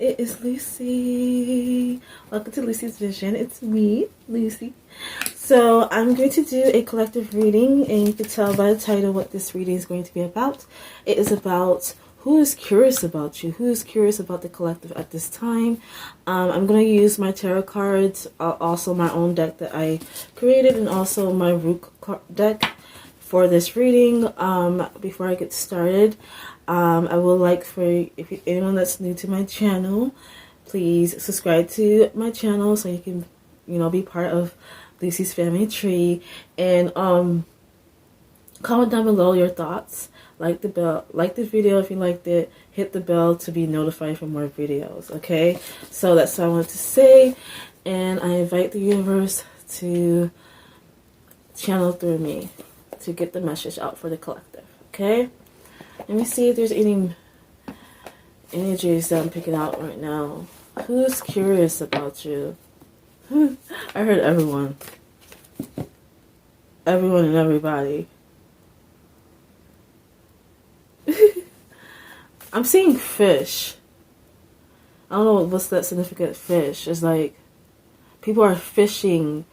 It is Lucy. Welcome to Lucy's Vision. It's me, Lucy. So I'm going to do a collective reading, and you can tell by the title what this reading is going to be about. It is about who is curious about you, who is curious about the collective at this time. I'm going to use my tarot cards, also my own deck that I created, and also my root deck for this reading. Before I get started, I would like for anyone that's new to my channel, please subscribe to my channel so you can, be part of Lucy's family tree, and comment down below your thoughts. Like the video if you liked it. Hit the bell to be notified for more videos. Okay, so that's what I wanted to say, and I invite the universe to channel through me to get the message out for the collective. Okay, let me see if there's any energies that I'm picking out right now. Who's curious about you? I heard everyone and everybody. I'm seeing fish. I don't know what's that significant fish. It's like people are fishing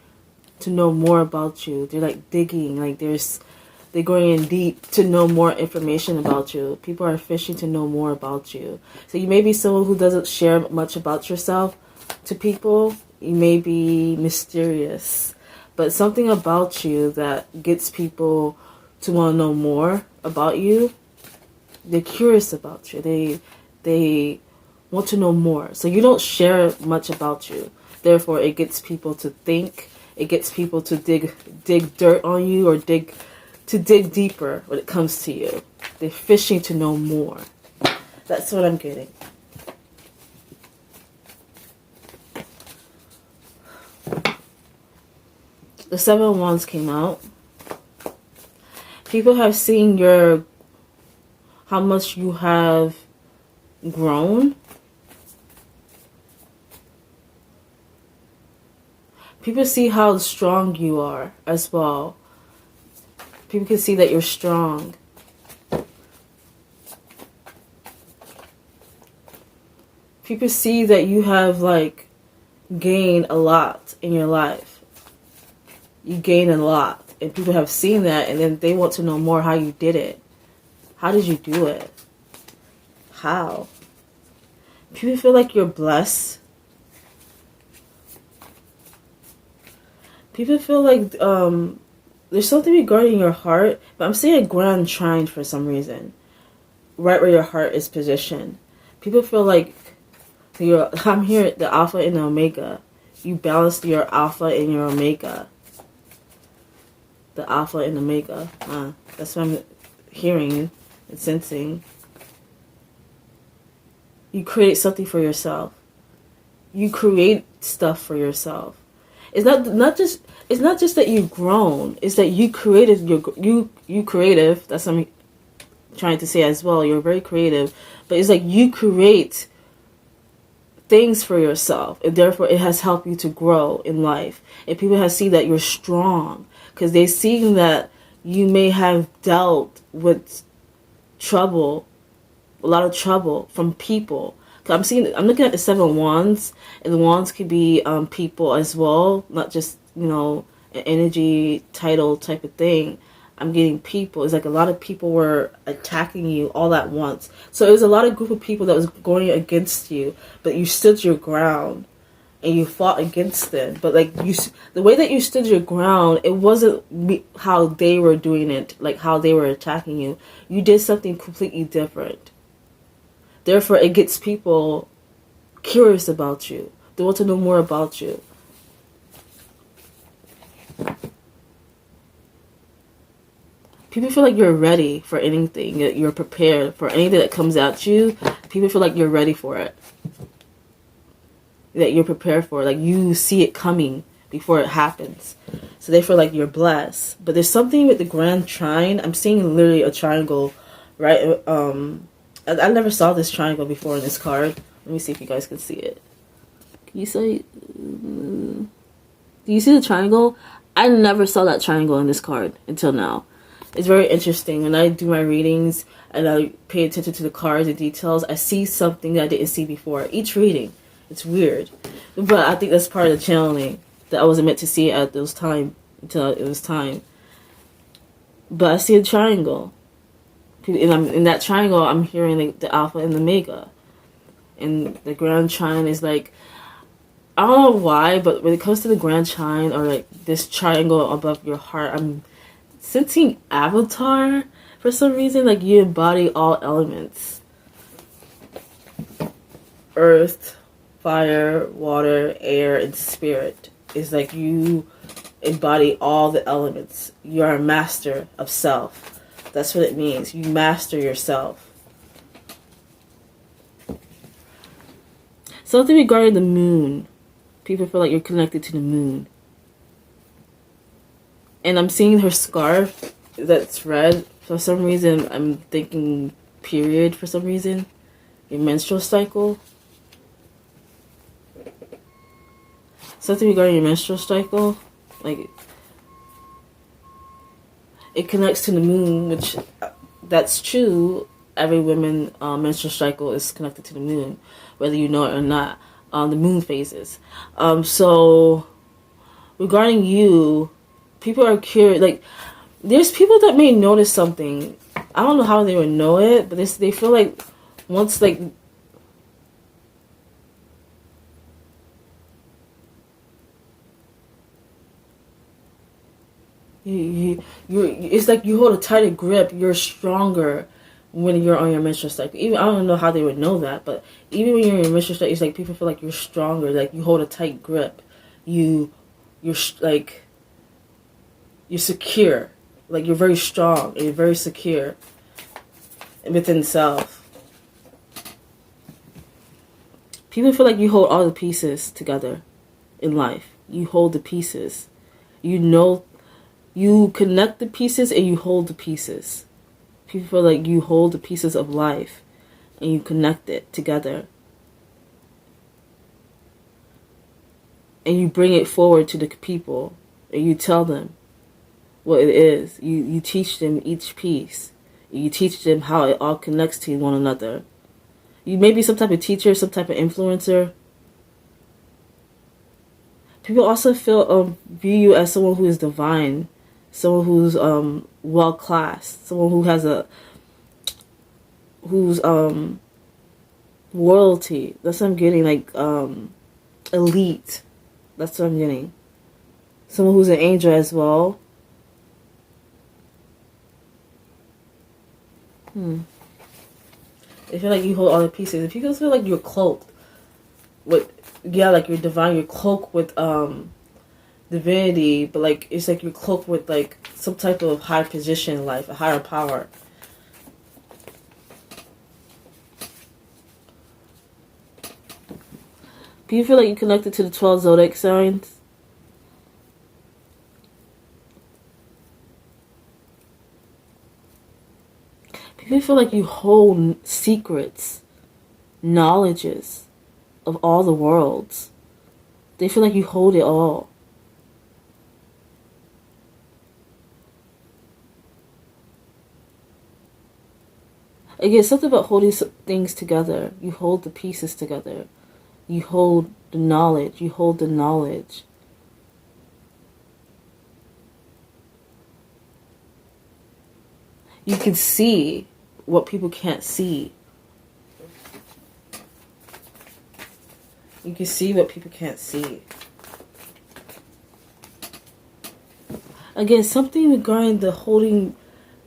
to know more about you. They're like digging, like they're going in deep to know more information about you. People are fishing to know more about you. So you may be someone who doesn't share much about yourself to people. You may be mysterious, but something about you that gets people to want to know more about you. They're curious about you. They want to know more. So you don't share much about you. Therefore, it gets people to think. It gets people to dig dirt on you, or dig deeper when it comes to you. They're fishing to know more. That's what I'm getting. The 7 of Wands came out. People have seen how much you have grown. People see how strong you are as well. People can see that you're strong. People see that you have gained a lot in your life. You gain a lot, and people have seen that, and then they want to know more how you did it. How did you do it? How? People feel like you're blessed. People feel like there's something regarding your heart, but I'm seeing a grand trine for some reason, right where your heart is positioned. People feel like I'm here, the Alpha and the Omega. You balance your Alpha and your Omega. The Alpha and Omega. That's what I'm hearing and sensing. You create something for yourself. You create stuff for yourself. It's not just that you've grown. It's that you created you creative. That's what I'm trying to say as well. You're very creative, but it's like you create things for yourself, and therefore it has helped you to grow in life. And people have seen that you're strong because they've seen that you may have dealt with trouble, a lot of trouble from people. I'm looking at the 7 Wands, and the Wands could be people as well, not just an energy title type of thing. I'm getting people. It's like a lot of people were attacking you all at once. So it was a lot of group of people that was going against you, but you stood your ground and you fought against them. But the way that you stood your ground, it wasn't how they were doing it, like how they were attacking you. You did something completely different. Therefore, it gets people curious about you. They want to know more about you. People feel like you're ready for anything. You're prepared for anything that comes at you. People feel like you're ready for it. That you're prepared for it. Like you see it coming before it happens. So they feel like you're blessed. But there's something with the Grand Trine. I'm seeing literally a triangle, right? I never saw this triangle before in this card. Let me see if you guys can see it. Can you see? Do you see the triangle? I never saw that triangle in this card until now. It's very interesting. When I do my readings and I pay attention to the cards and details, I see something that I didn't see before. Each reading. It's weird. But I think that's part of the channeling that I wasn't meant to see at those time until it was time. But I see a triangle. And in that triangle, I'm hearing like the alpha and the omega. And the grand trine is like, I don't know why, but when it comes to the grand trine or like this triangle above your heart, I'm sensing Avatar for some reason. Like you embody all elements: earth, fire, water, air, and spirit. It's like you embody all the elements. You are a master of self. That's what it means. You master yourself. Something regarding the moon. People feel like you're connected to the moon. And I'm seeing her scarf that's red. For some reason, I'm thinking period for some reason. Your menstrual cycle. Something regarding your menstrual cycle. Like, it connects to the moon, which that's true. Every woman's menstrual cycle is connected to the moon, whether you know it or not. The moon phases. So regarding you, people are curious. Like, there's people that may notice something. I don't know how they would know it, but they feel like once like it's like you hold a tighter grip. You're stronger when you're on your menstrual cycle. Even I don't know how they would know that, but even when you're in your menstrual cycle, it's like people feel like you're stronger. Like you hold a tight grip. You're like you're secure. Like you're very strong and you're very secure within self. People feel like you hold all the pieces together in life. You hold the pieces. You know. You connect the pieces and you hold the pieces. People feel like you hold the pieces of life and you connect it together. And you bring it forward to the people and you tell them what it is. You teach them each piece. You teach them how it all connects to one another. You may be some type of teacher, some type of influencer. People also view you as someone who is divine. Someone who's well classed, someone who has who's royalty. That's what I'm getting, like elite. That's what I'm getting. Someone who's an angel as well. They feel like you hold all the pieces. If people feel like you're cloaked with, like you're divine, you're cloaked with divinity, but like it's like you're cloaked with like some type of high position in life, a higher power. Do you feel like you're connected to the 12 zodiac signs? People feel like you hold secrets, knowledges of all the worlds. They feel like you hold it all. Again, something about holding things together. You hold the pieces together. You hold the knowledge. You hold the knowledge. You can see what people can't see. You can see what people can't see. Again, something regarding the holding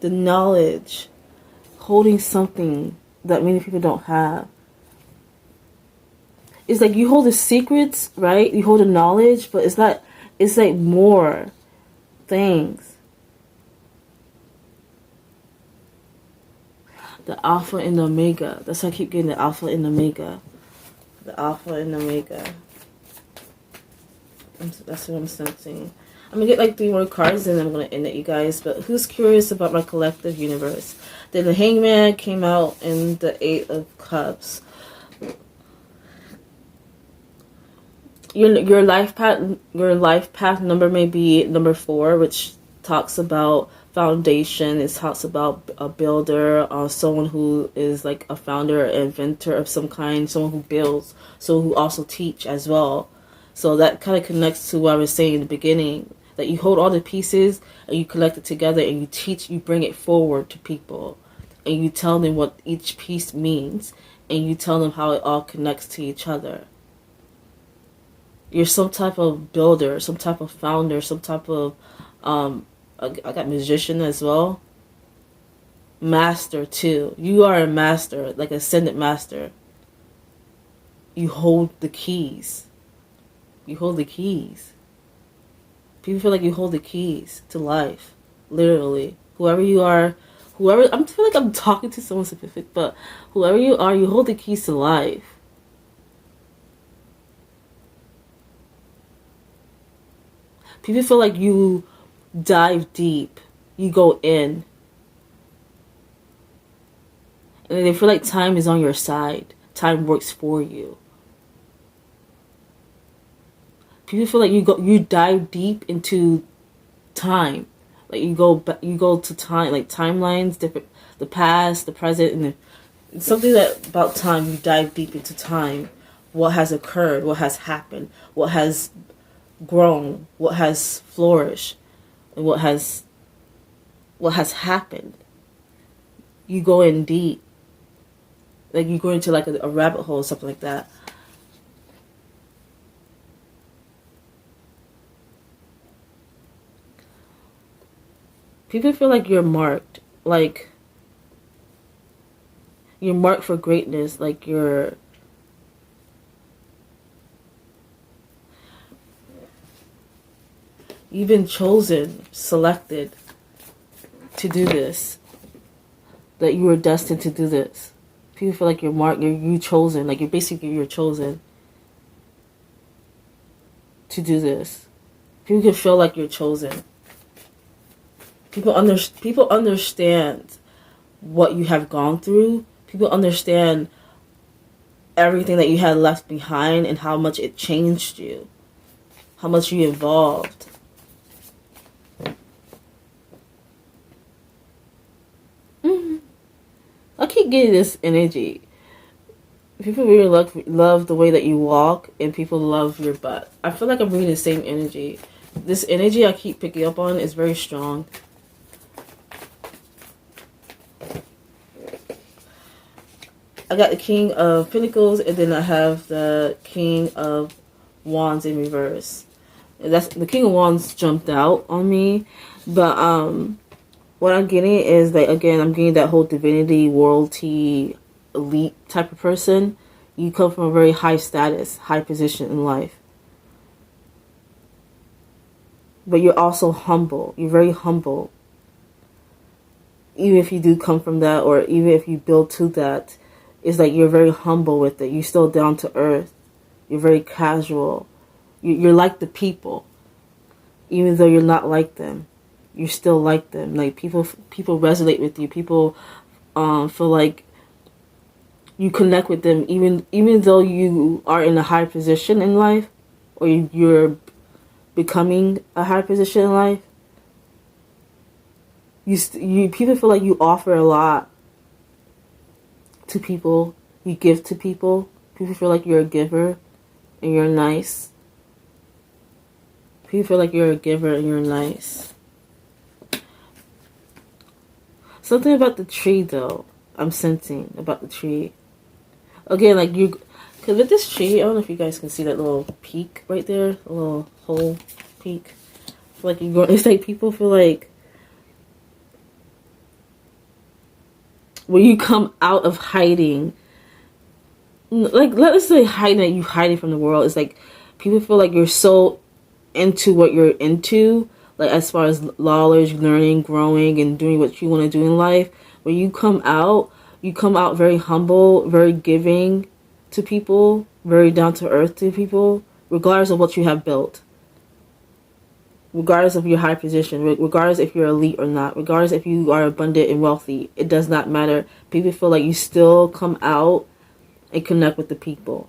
the knowledge. Holding something that many people don't have. It's like you hold the secrets, right? You hold the knowledge, but it's not. It's like more things. The alpha and the omega. That's why I keep getting the alpha and the omega. The alpha and the omega. That's what I'm sensing. I'm going to get like 3 more cards and then I'm going to end it, you guys. But who's curious about my collective universe? Then the Hangman came out in the 8 of Cups. Your life path number may be number 4, which talks about foundation. It talks about a builder, someone who is like a founder, inventor of some kind, someone who builds, someone who also teach as well. So that kind of connects to what I was saying in the beginning, that you hold all the pieces and you collect it together and you teach, you bring it forward to people and you tell them what each piece means and you tell them how it all connects to each other. You're some type of builder, some type of founder, some type of, I got musician as well. Master too. You are a master, like ascended master. You hold the keys. You hold the keys. People feel like you hold the keys to life. Literally. Whoever you are, I feel like I'm talking to someone specific, but whoever you are, you hold the keys to life. People feel like you dive deep. You go in. And they feel like time is on your side. Time works for you. People feel like you dive deep into time. Like you go to time, like timelines, different, the past, the present, and it's something that about time. You dive deep into time. What has occurred? What has happened? What has grown? What has flourished? And what has happened? You go in deep. Like you go into like a rabbit hole or something like that. People feel like you're marked. Like you're marked for greatness. Like you've been chosen, selected to do this. That you were destined to do this. People feel like you're marked, you're chosen. Like you're chosen to do this. People can feel like you're chosen. People understand what you have gone through. People understand everything that you had left behind and how much it changed you. How much you evolved. I keep getting this energy. People really love the way that you walk, and people love your butt. I feel like I'm reading the same energy. This energy I keep picking up on is very strong. I got the King of Pentacles, and then I have the King of Wands in reverse. That's the King of Wands jumped out on me, but what I'm getting is that, again, I'm getting that whole divinity, royalty, elite type of person. You come from a very high status, high position in life. But you're also humble. You're very humble. Even if you do come from that, or even if you build to that, it's like you're very humble with it. You're still down to earth. You're very casual. You're like the people. Even though you're not like them. You're still like them. Like people resonate with you. People feel like you connect with them, even though you are in a high position in life, or you're becoming a high position in life. People feel like you offer a lot to people. You give to people. People feel like you're a giver and you're nice. People feel like you're a giver and you're nice. Something about the tree, though, I'm sensing about the tree. Again, like because with this tree, I don't know if you guys can see that little peak right there, a little hole peak. I feel like it's like people feel like when you come out of hiding, like let's say hiding, you hiding from the world. It's like people feel like you're so into what you're into, like as far as knowledge, learning, growing, and doing what you want to do in life. When you come out very humble, very giving to people, very down to earth to people, regardless of what you have built. Regardless of your high position, regardless if you're elite or not, regardless if you are abundant and wealthy, it does not matter. People feel like you still come out and connect with the people.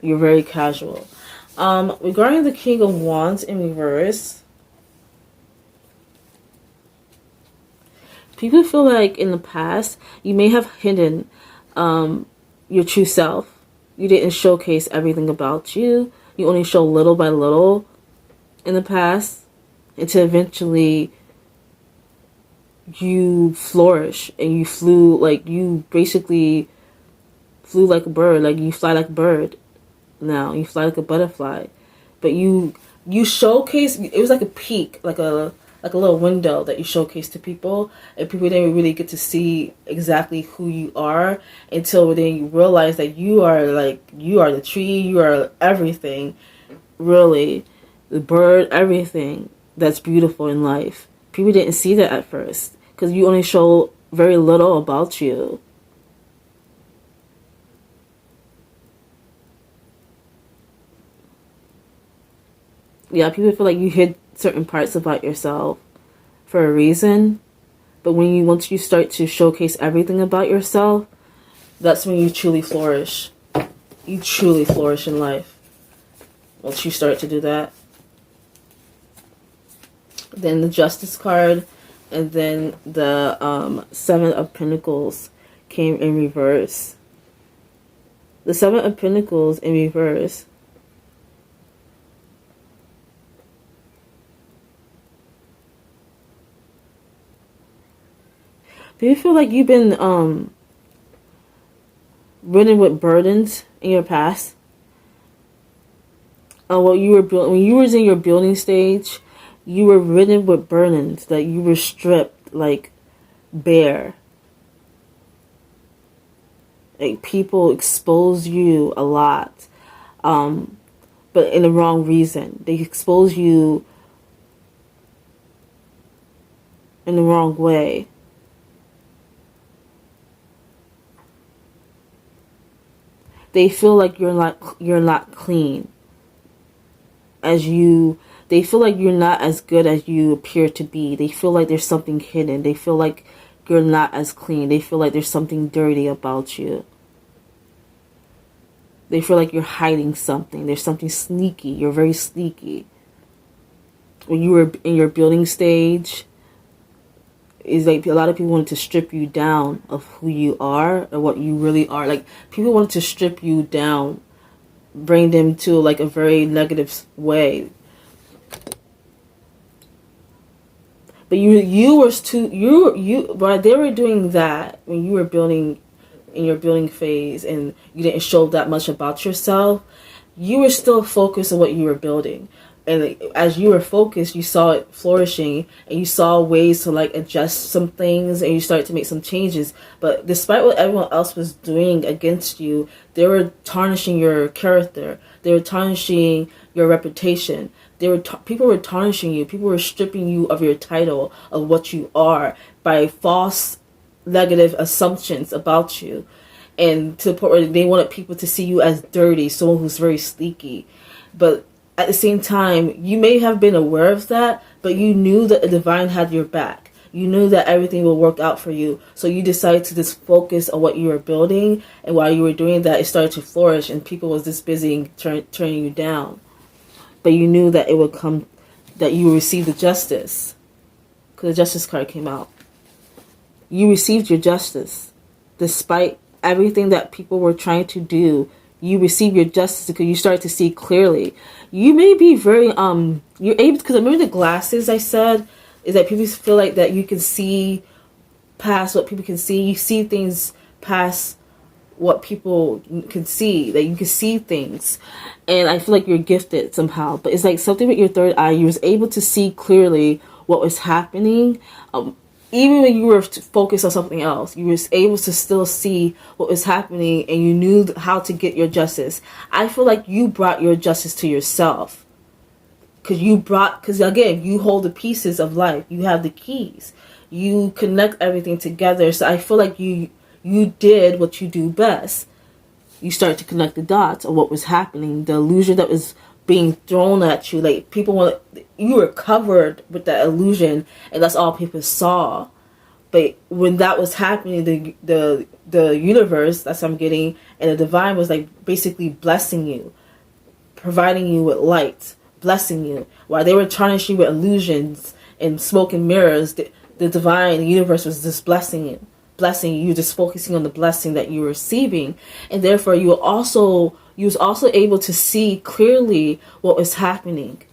You're very casual. Regarding the King of Wands in reverse, People feel like in the past you may have hidden your true self. You didn't showcase everything about you. You only show little by little in the past until eventually you flourish and you flew, like you basically flew like a bird, like you fly like a bird now. You fly like a butterfly. But you showcase, it was like a peak, like a little window that you showcase to people, and people didn't really get to see exactly who you are until then you realize that you are the tree, you are everything, really, the bird, everything that's beautiful in life. People didn't see that at first because you only show very little about you. Yeah, people feel like you hid certain parts about yourself for a reason, but once you start to showcase everything about yourself, that's when you truly flourish. You truly flourish in life once you start to do that. Then the Justice card, and then the Seven of Pentacles came in reverse. The Seven of Pentacles in reverse. Do you feel like you've been ridden with burdens in your past? When you were in your building stage, you were ridden with burdens, that you were stripped, like bare. Like people expose you a lot, but in the wrong reason. They expose you in the wrong way. They feel like you're not clean they feel like you're not as good as you appear to be. They feel like there's something hidden. They feel like you're not as clean. They feel like there's something dirty about you. They feel like you're hiding something. There's something sneaky. You're very sneaky. When you were in your building stage, is like a lot of people wanted to strip you down of who you are or what you really are. Like people wanted to strip you down, bring them to like a very negative way. But while they were doing that, when you were building in your building phase and you didn't show that much about yourself, you were still focused on what you were building. And as you were focused, you saw it flourishing and you saw ways to like adjust some things and you started to make some changes. But despite what everyone else was doing against you, they were tarnishing your character. They were tarnishing your reputation. People were tarnishing you. People were stripping you of your title, of what you are, by false negative assumptions about you. And to the point where they wanted people to see you as dirty, someone who's very sneaky. But at the same time, you may have been aware of that, but you knew that the divine had your back. You knew that everything will work out for you. So you decided to just focus on what you were building. And while you were doing that, it started to flourish and people was just busy turning you down. But you knew that it would come, that you would receive the justice. Because the Justice card came out. You received your justice. Despite everything that people were trying to do, you receive your justice because you start to see clearly. You may be very you're able, because remember the glasses I said is that people feel like that you can see past what people can see. You see things past what people can see, that you can see things. And I feel like you're gifted somehow, but it's like something with your third eye. You was able to see clearly what was happening. Even when you were focused on something else, you were able to still see what was happening and you knew how to get your justice. I feel like you brought your justice to yourself. Because again, you hold the pieces of life. You have the keys. You connect everything together. So I feel like you did what you do best. You start to connect the dots of what was happening. The illusion that was being thrown at you, like you were covered with that illusion and that's all people saw. But when that was happening, the universe, that's what I'm getting, and the divine was like basically blessing you, providing you with light, blessing you. While they were tarnishing you with illusions and smoke and mirrors, the divine, the universe was just blessing you, just focusing on the blessing that you were receiving, and therefore you was also able to see clearly what was happening.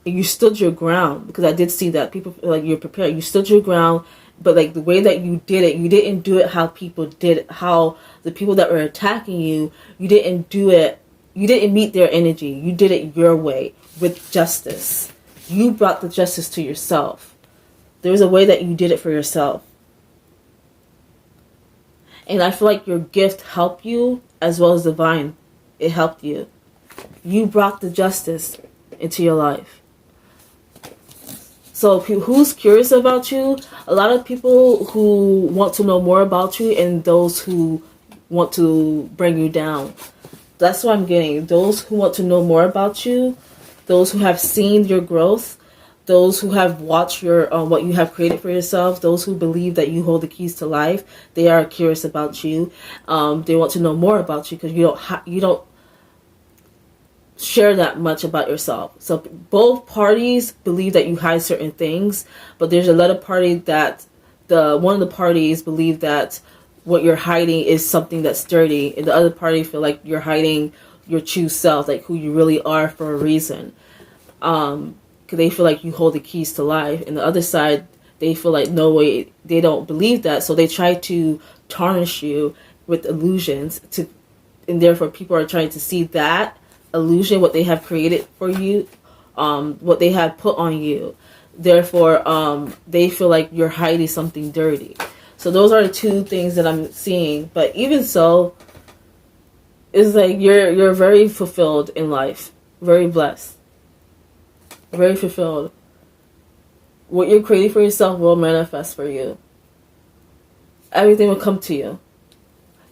And you stood your ground, because I did see that people feel like you're prepared. You stood your ground, but like the way that you did it, you didn't do it how people did it, how the people that were attacking you, you didn't do it, you didn't meet their energy. You did it your way with justice. You brought the justice to yourself. There's a way that you did it for yourself. And I feel like your gift helped you as well as divine. It helped you. You brought the justice into your life. So who's curious about you? A lot of people who want to know more about you, and those who want to bring you down. That's what I'm getting. Those who want to know more about you, those who have seen your growth, those who have watched your what you have created for yourself, those who believe that you hold the keys to life, they are curious about you. They want to know more about you because you don't share that much about yourself. So both parties believe that you hide certain things, but there's another party that one of the parties believe that what you're hiding is something that's dirty, and the other party feel like you're hiding your true self, like who you really are for a reason. Because they feel like you hold the keys to life, and the other side, they feel like no way, they don't believe that, so they try to tarnish you with illusions and therefore people are trying to see that illusion, what they have created for you, what they have put on you. Therefore, they feel like you're hiding something dirty. So those are the two things that I'm seeing. But even so, it's like you're very fulfilled in life, very blessed, very fulfilled. What you're creating for yourself will manifest for you. Everything will come to you.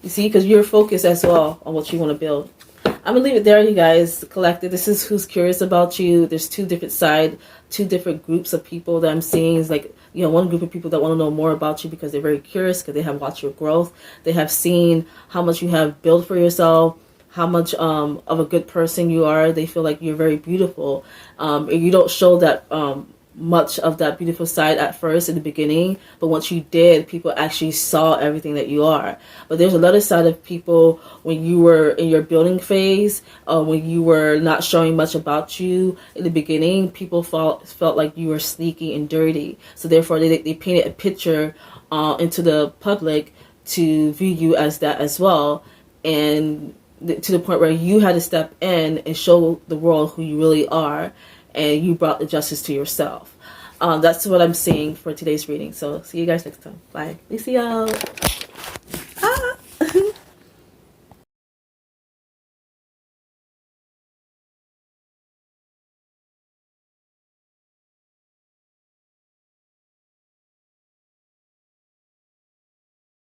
You see, because you're focused as well on what you want to build. I'm going to leave it there, you guys. Collective. This is who's curious about you. There's two different groups of people that I'm seeing. Is like, one group of people that want to know more about you because they're very curious, because they have watched your growth. They have seen how much you have built for yourself, how much of a good person you are. They feel like you're very beautiful. And you don't show that much of that beautiful side at first in the beginning, but once you did, people actually saw everything that you are. But there's another side of people when you were in your building phase, when you were not showing much about you in the beginning, people felt like you were sneaky and dirty. So therefore they painted a picture into the public to view you as that as well, and to the point where you had to step in and show the world who you really are, and you brought the justice to yourself. That's what I'm seeing for today's reading. So see you guys next time. Bye. Lucie out.